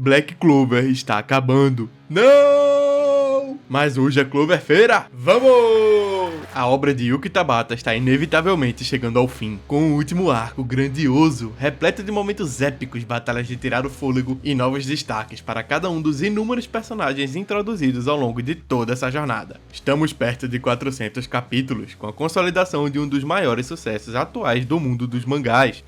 Black Clover está acabando. Não! Mas hoje é Cloverfeira. Vamos! A obra de Yuki Tabata está inevitavelmente chegando ao fim, com o último arco grandioso, repleto de momentos épicos, batalhas de tirar o fôlego e novos destaques para cada um dos inúmeros personagens introduzidos ao longo de toda essa jornada. Estamos perto de 400 capítulos, com a consolidação de um dos maiores sucessos atuais do mundo dos mangás.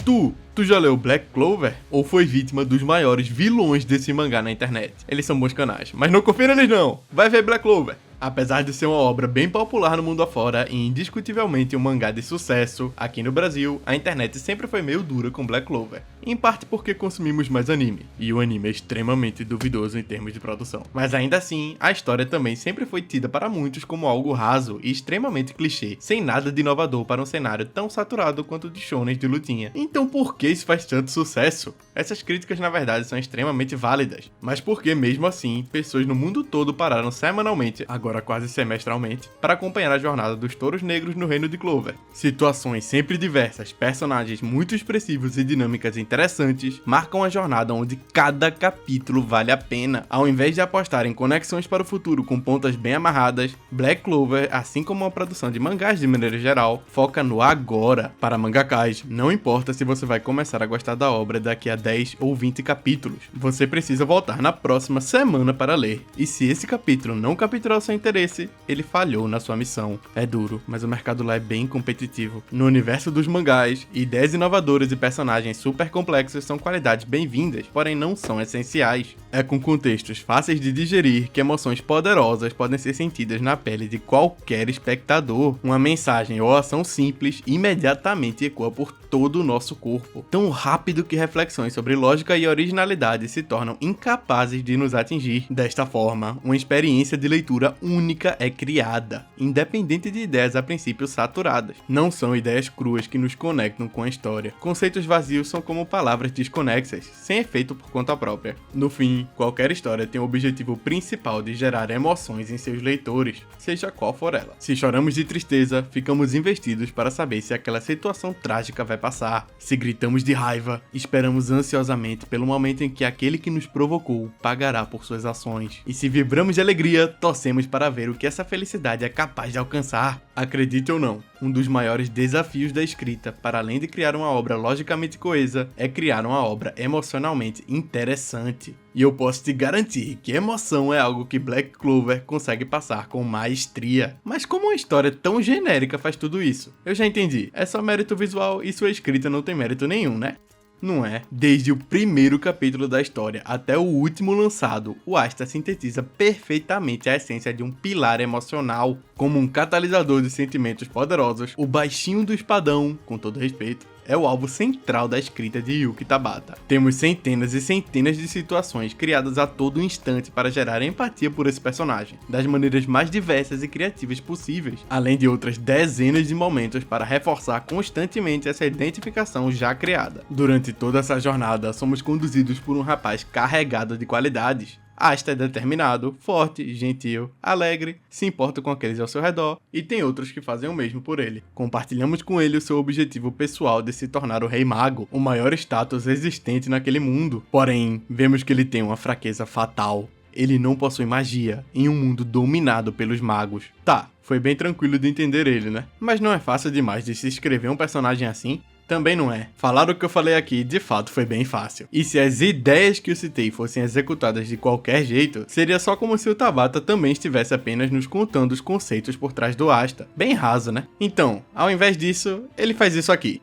Tu já leu Black Clover? Ou foi vítima dos maiores vilões desse mangá na internet? Eles são bons canais, mas não confira neles não! Vai ver Black Clover! Apesar de ser uma obra bem popular no mundo afora e indiscutivelmente um mangá de sucesso, aqui no Brasil, a internet sempre foi meio dura com Black Clover. Em parte porque consumimos mais anime, e o anime é extremamente duvidoso em termos de produção. Mas ainda assim, a história também sempre foi tida para muitos como algo raso e extremamente clichê, sem nada de inovador para um cenário tão saturado quanto o de shonens de lutinha. Então por que isso faz tanto sucesso? Essas críticas na verdade são extremamente válidas, mas porque mesmo assim, pessoas no mundo todo pararam semanalmente, agora quase semestralmente, para acompanhar a jornada dos touros negros no reino de Clover. Situações sempre diversas, personagens muito expressivos e dinâmicas interessantes marcam a jornada onde cada capítulo vale a pena. Ao invés de apostar em conexões para o futuro com pontas bem amarradas, Black Clover, assim como a produção de mangás de maneira geral, foca no agora. Para mangakás, não importa se você vai começar a gostar da obra daqui a 10 ou 20 capítulos, você precisa voltar na próxima semana para ler. E se esse capítulo não capturar seu interesse, ele falhou na sua missão. É duro, mas o mercado lá é bem competitivo. No universo dos mangás, ideias inovadoras e personagens super complexos são qualidades bem-vindas, porém não são essenciais. É com contextos fáceis de digerir que emoções poderosas podem ser sentidas na pele de qualquer espectador. Uma mensagem ou ação simples imediatamente ecoa por todo o nosso corpo, tão rápido que reflexões sobre lógica e originalidade se tornam incapazes de nos atingir. Desta forma, uma experiência de leitura única é criada, independente de ideias a princípio saturadas. Não são ideias cruas que nos conectam com a história. Conceitos vazios são como palavras desconexas, sem efeito por conta própria. No fim, qualquer história tem o objetivo principal de gerar emoções em seus leitores, seja qual for ela. Se choramos de tristeza, ficamos investidos para saber se aquela situação trágica vai passar. Se gritamos de raiva, esperamos ansiosamente pelo momento em que aquele que nos provocou pagará por suas ações. E se vibramos de alegria, torcemos para ver o que essa felicidade é capaz de alcançar. Acredite ou não, um dos maiores desafios da escrita, para além de criar uma obra logicamente coesa, é criar uma obra emocionalmente interessante. E eu posso te garantir que emoção é algo que Black Clover consegue passar com maestria. Mas como uma história tão genérica faz tudo isso? Eu já entendi, é só mérito visual e sua escrita não tem mérito nenhum, né? Não é? Desde o primeiro capítulo da história até o último lançado, o Asta sintetiza perfeitamente a essência de um pilar emocional. Como um catalisador de sentimentos poderosos, o baixinho do espadão, com todo respeito, é o alvo central da escrita de Yuki Tabata. Temos centenas e centenas de situações criadas a todo instante para gerar empatia por esse personagem, das maneiras mais diversas e criativas possíveis, além de outras dezenas de momentos para reforçar constantemente essa identificação já criada. Durante toda essa jornada, somos conduzidos por um rapaz carregado de qualidades. Asta é determinado, forte, gentil, alegre, se importa com aqueles ao seu redor e tem outros que fazem o mesmo por ele. Compartilhamos com ele o seu objetivo pessoal de se tornar o Rei Mago, o maior status existente naquele mundo. Porém, vemos que ele tem uma fraqueza fatal. Ele não possui magia em um mundo dominado pelos magos. Tá, foi bem tranquilo de entender ele, né? Mas não é fácil demais de se escrever um personagem assim? Também não é. Falar o que eu falei aqui, de fato, foi bem fácil. E se as ideias que eu citei fossem executadas de qualquer jeito, seria só como se o Tabata também estivesse apenas nos contando os conceitos por trás do Asta. Bem raso, né? Então, ao invés disso, ele faz isso aqui.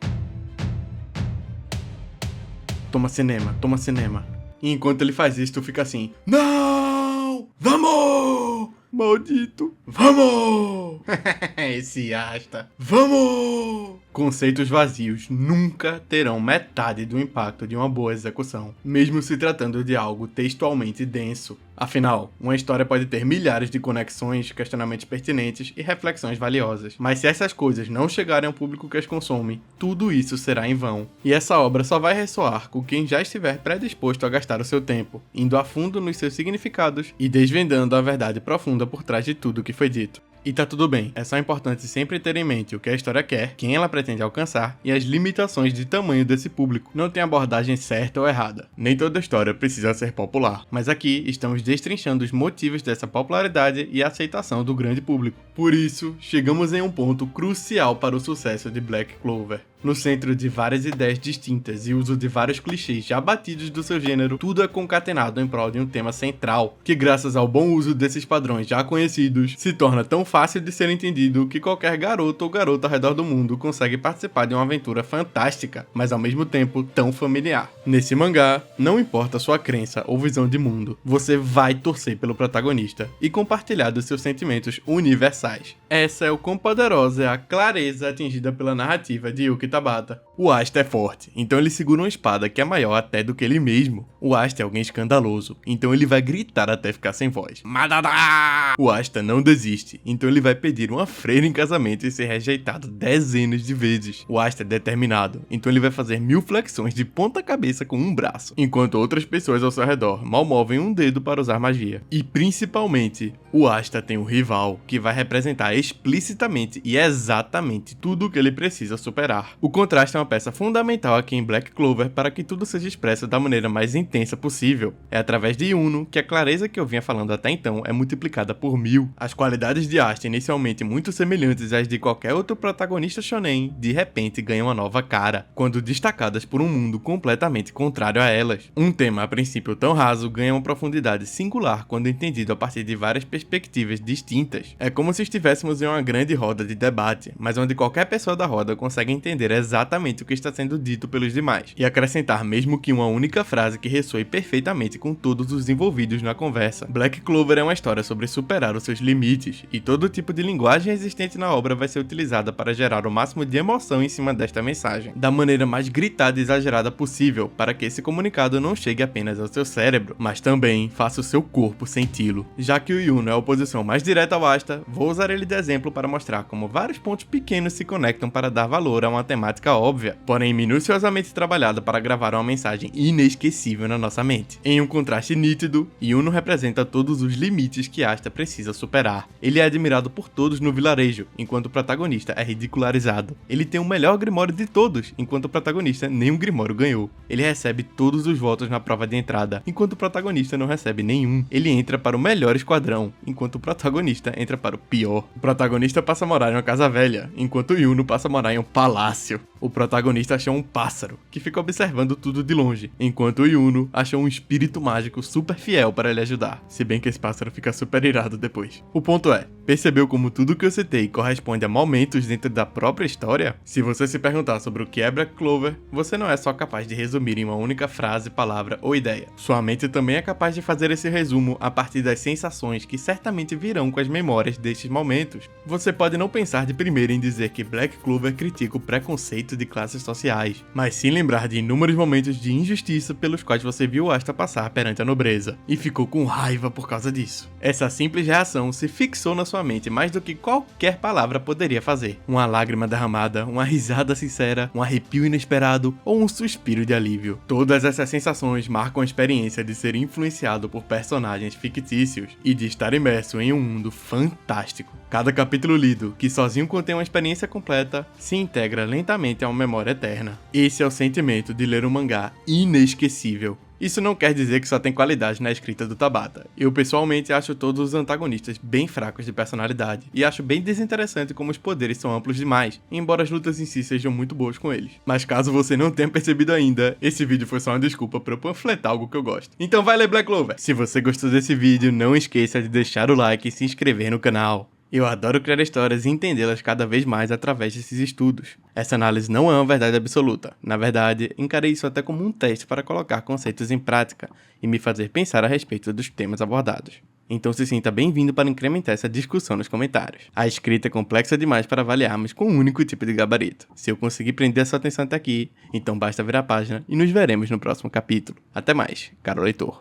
Toma cinema, toma cinema. E enquanto ele faz isso, tu fica assim: não! Vamos! Maldito! Vamos! Esse Asta! Vamos! Conceitos vazios nunca terão metade do impacto de uma boa execução, mesmo se tratando de algo textualmente denso. Afinal, uma história pode ter milhares de conexões, questionamentos pertinentes e reflexões valiosas, mas se essas coisas não chegarem ao público que as consome, tudo isso será em vão. E essa obra só vai ressoar com quem já estiver predisposto a gastar o seu tempo, indo a fundo nos seus significados e desvendando a verdade profunda por trás de tudo que foi dito. E tá tudo bem, é só importante sempre ter em mente o que a história quer, quem ela pretende alcançar e as limitações de tamanho desse público. Não tem abordagem certa ou errada. Nem toda história precisa ser popular, mas aqui estamos destrinchando os motivos dessa popularidade e aceitação do grande público. Por isso, chegamos em um ponto crucial para o sucesso de Black Clover. No centro de várias ideias distintas e uso de vários clichês já batidos do seu gênero, tudo é concatenado em prol de um tema central, que graças ao bom uso desses padrões já conhecidos, se torna tão fácil de ser entendido que qualquer garoto ou garota ao redor do mundo consegue participar de uma aventura fantástica, mas ao mesmo tempo tão familiar. Nesse mangá, não importa a sua crença ou visão de mundo, você vai torcer pelo protagonista e compartilhar dos seus sentimentos universais. Essa é o quão poderosa é a clareza atingida pela narrativa de Yuki Tabata. O Asta é forte, então ele segura uma espada que é maior até do que ele mesmo. O Asta é alguém escandaloso, então ele vai gritar até ficar sem voz. Madada! O Asta não desiste, então ele vai pedir uma freira em casamento e ser rejeitado dezenas de vezes. O Asta é determinado, então ele vai fazer 1000 flexões de ponta cabeça com um braço, enquanto outras pessoas ao seu redor mal movem um dedo para usar magia. E principalmente, o Asta tem um rival que vai representar explicitamente e exatamente tudo o que ele precisa superar. O contraste é uma peça fundamental aqui em Black Clover para que tudo seja expresso da maneira mais intensa possível. É através de Yuno que a clareza que eu vinha falando até então é multiplicada por 1000. As qualidades de Asta, inicialmente muito semelhantes às de qualquer outro protagonista shonen, de repente ganham uma nova cara, quando destacadas por um mundo completamente contrário a elas. Um tema a princípio tão raso ganha uma profundidade singular quando entendido a partir de várias perspectivas distintas. É como se estivéssemos em uma grande roda de debate, mas onde qualquer pessoa da roda consegue entender exatamente o que está sendo dito pelos demais, e acrescentar mesmo que uma única frase que ressoe perfeitamente com todos os envolvidos na conversa. Black Clover é uma história sobre superar os seus limites, e todo tipo de linguagem existente na obra vai ser utilizada para gerar o máximo de emoção em cima desta mensagem, da maneira mais gritada e exagerada possível, para que esse comunicado não chegue apenas ao seu cérebro, mas também faça o seu corpo senti-lo. Já que o Yuno é a oposição mais direta ao Asta, vou usar ele de exemplo para mostrar como vários pontos pequenos se conectam para dar valor a uma temática óbvia, porém minuciosamente trabalhada para gravar uma mensagem inesquecível na nossa mente. Em um contraste nítido, Yuno representa todos os limites que Asta precisa superar. Ele é admirado por todos no vilarejo, enquanto o protagonista é ridicularizado. Ele tem o melhor grimório de todos, enquanto o protagonista nenhum grimório ganhou. Ele recebe todos os votos na prova de entrada, enquanto o protagonista não recebe nenhum. Ele entra para o melhor esquadrão, enquanto o protagonista entra para o pior. O protagonista passa a morar em uma casa velha, enquanto Yuno passa a morar em um palácio. O protagonista achou um pássaro, que fica observando tudo de longe, enquanto o Yuno achou um espírito mágico super fiel para lhe ajudar, se bem que esse pássaro fica super irado depois. O ponto é, percebeu como tudo que eu citei corresponde a momentos dentro da própria história? Se você se perguntar sobre o que é Black Clover, você não é só capaz de resumir em uma única frase, palavra ou ideia. Sua mente também é capaz de fazer esse resumo a partir das sensações que certamente virão com as memórias destes momentos. Você pode não pensar de primeira em dizer que Black Clover critica o preconceito de classes sociais, mas sim lembrar de inúmeros momentos de injustiça pelos quais você viu Asta passar perante a nobreza, e ficou com raiva por causa disso. Essa simples reação se fixou na sua mente mais do que qualquer palavra poderia fazer. Uma lágrima derramada, uma risada sincera, um arrepio inesperado ou um suspiro de alívio. Todas essas sensações marcam a experiência de ser influenciado por personagens fictícios e de estar imerso em um mundo fantástico. Cada capítulo lido, que sozinho contém uma experiência completa, se integra lentamente a uma memória eterna. Esse é o sentimento de ler um mangá inesquecível. Isso não quer dizer que só tem qualidade na escrita do Tabata. Eu pessoalmente acho todos os antagonistas bem fracos de personalidade, e acho bem desinteressante como os poderes são amplos demais, embora as lutas em si sejam muito boas com eles. Mas caso você não tenha percebido ainda, esse vídeo foi só uma desculpa para eu panfletar algo que eu gosto. Então vai ler Black Clover! Se você gostou desse vídeo, não esqueça de deixar o like e se inscrever no canal. Eu adoro criar histórias e entendê-las cada vez mais através desses estudos. Essa análise não é uma verdade absoluta. Na verdade, encarei isso até como um teste para colocar conceitos em prática e me fazer pensar a respeito dos temas abordados. Então se sinta bem-vindo para incrementar essa discussão nos comentários. A escrita é complexa demais para avaliarmos com um único tipo de gabarito. Se eu conseguir prender a sua atenção até aqui, então basta ver a página e nos veremos no próximo capítulo. Até mais, caro leitor.